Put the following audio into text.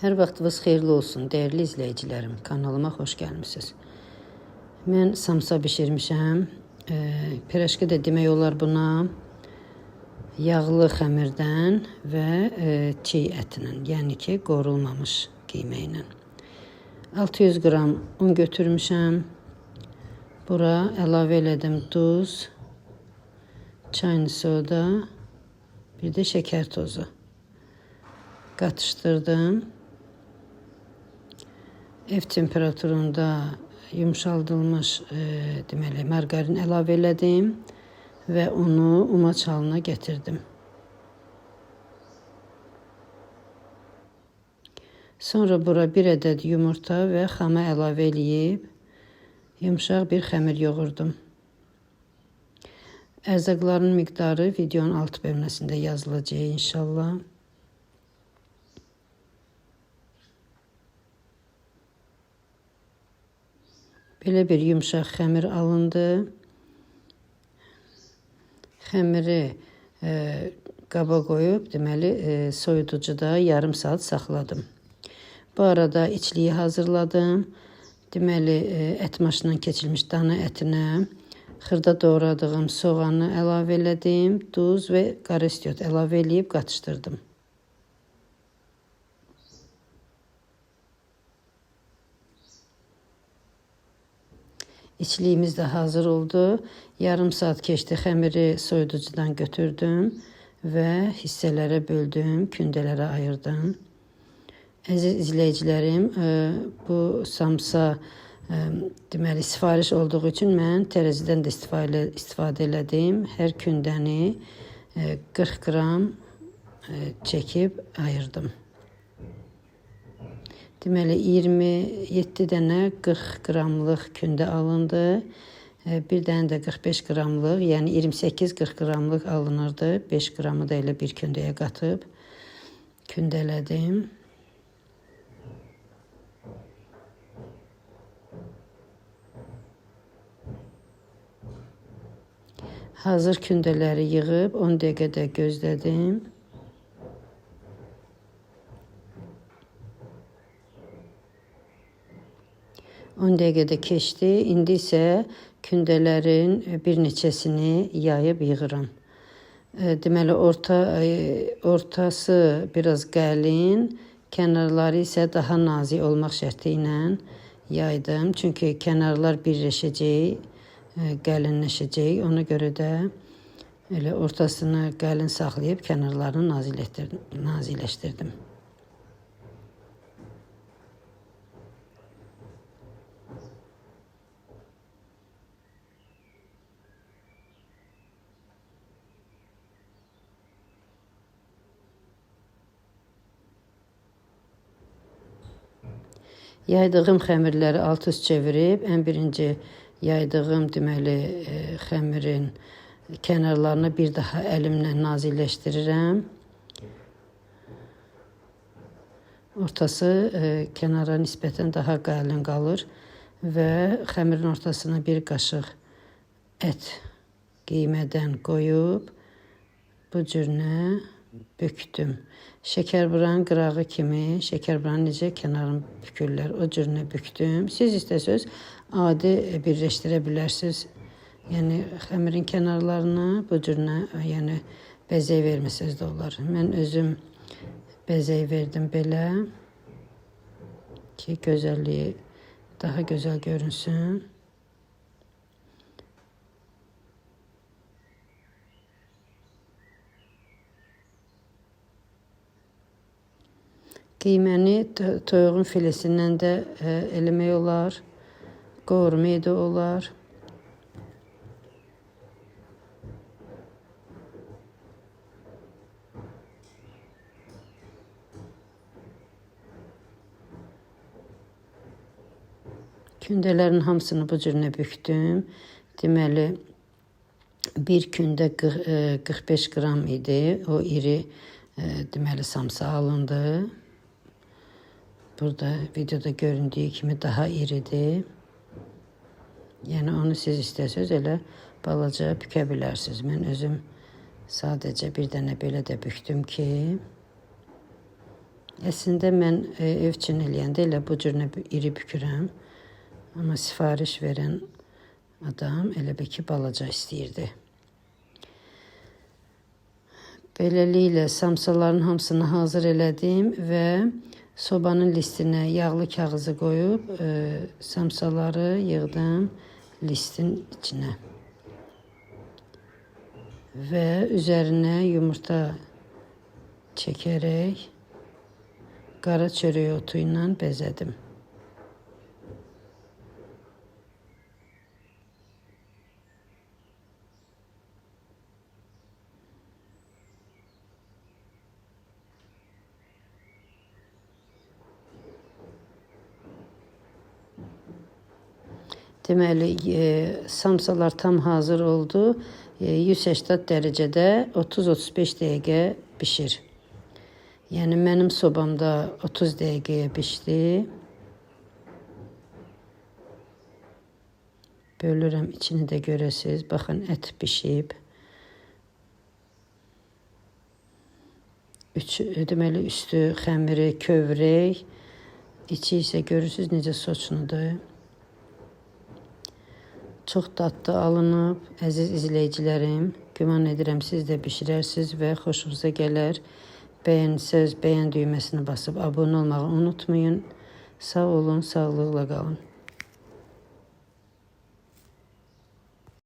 Hər vaxtınız xeyirli olsun, dəyərli izləyicilərim. Kanalıma xoş gəlmisiniz. Mən samsa bişirmişəm. Pirajka da demək olar buna. Yağlı xəmirdən və çiğ ətinin, yəni ki, qorulmamış qiyməklə. 600 qram un götürmüşəm. Bura əlavə elədim duz, çayını soda, bir də şəkər tozu. Qatışdırdım. Ev temperaturunda yumşaldılmış deməli margarin əlavə elədim və onu umaç halına gətirdim. Sonra bura bir ədəd yumurta və xama əlavə eləyib yumşaq bir xəmir yoğurdum. Ərzaqların miqdarı videonun alt bölməsində yazılacaq inşallah. Belə bir yumşaq xəmir alındı. Xəmiri qaba qoyub, deməli, soyuducuda yarım saat saxladım. Bu arada içliyi hazırladım. Deməli, ət maşından keçirilmiş dana ətinə xırda doğradığım soğanı əlavə elədim. Duz və qara istiot əlavə eləyib qatışdırdım. İçliyimiz də hazır oldu. Yarım saat keçdi. Xəmiri soyuducudan götürdüm və hissələrə böldüm, kündələrə ayırdım. Əziz izləyicilərim, bu samsa deməli sifariş olduğu üçün mən tərəzidən də istifadə elədim. Hər kündəni 40 qram çəkib ayırdım. Deməli 27 dənə 40 qramlıq kündə alındı. Bir dənə də 45 qramlıq, yəni 28-40 qramlıq alınırdı. 5 qramı da elə bir kündəyə qatıb kündələdim. Hazır kündələri yığıb 10 dəqiqədə gözlədim. On dəqiqədə keçdi. İndi isə kündələrin bir neçəsini yayıb yığıram. Deməli, ortası biraz qəlin, kənarları isə daha nazik olmaq şərti ilə yaydım. Çünki kənarlar birləşəcək, qəlinləşəcək. Ona görə də elə ortasını qəlin saxlayıb kənarlarını nazikləşdirdim. Yaydığım xəmirləri alt-üst çevirib, ən birinci yaydığım deməli xəmirin kənarlarını bir daha əlimlə nazikləşdirirəm. Ortası kənara nisbətən daha qəlin qalır və xəmirin ortasına bir qaşıq ət qiymədən qoyub bu cürünə bükdüm. Şəkərburanın qırağı kimi, şəkərburanı necə kənarını bükürlər, o cürünə bükdüm. Siz istəsəz adi birləşdirə bilərsiniz. Yəni xəmirin kənarlarını bu cürünə, yəni bəzək verməsəz də olar. Mən özüm bəzək verdim belə ki, gözəlliyi daha gözəl görünsün. Qiyməni toyuğun filesindən də eləmək olar, qovurmaq da olar. Kündələrin hamısını bu cürünə bükdüm. Deməli, bir kündə 45 qram idi. O iri deməli samsa alındı. Burada videoda göründüyü kimi daha iridir. Yəni onu siz istəsəz elə balaca bükə bilərsiniz. Mən özüm sadəcə bir dənə belə də bükdüm ki, Əslində mən ev üçün eləyəndə elə bu cür iri bükürəm. Amma sifariş verən adam elə bir ki balaca istəyirdi. Beləliklə samsaların hamısını hazır elədim və sobanın listinə yağlı kağızı qoyub samsaları yığdım listin içinə. Və üzərinə yumurta çəkərək qara çörək otu ilə bəzədim. Deməli, samsalar tam hazır oldu. 180 dərəcədə 30-35 dəqiqə bişir. Yəni mənim sobamda 30 dəqiqəyə bişdi. Bölürəm, içini də görəsiz. Baxın, ət bişib. Deməli, üstü xəmiri kövrək. İçi isə görürsünüz necə soçnudur. Çox dadlı alınıb, əziz izləyicilərim. Güman edirəm siz də bişirərsiniz və xoşunuza gələr. Bəyənsəz, bəyən düyməsini basıb abunə olmağı unutmayın. Sağ olun, sağlıqla qalın.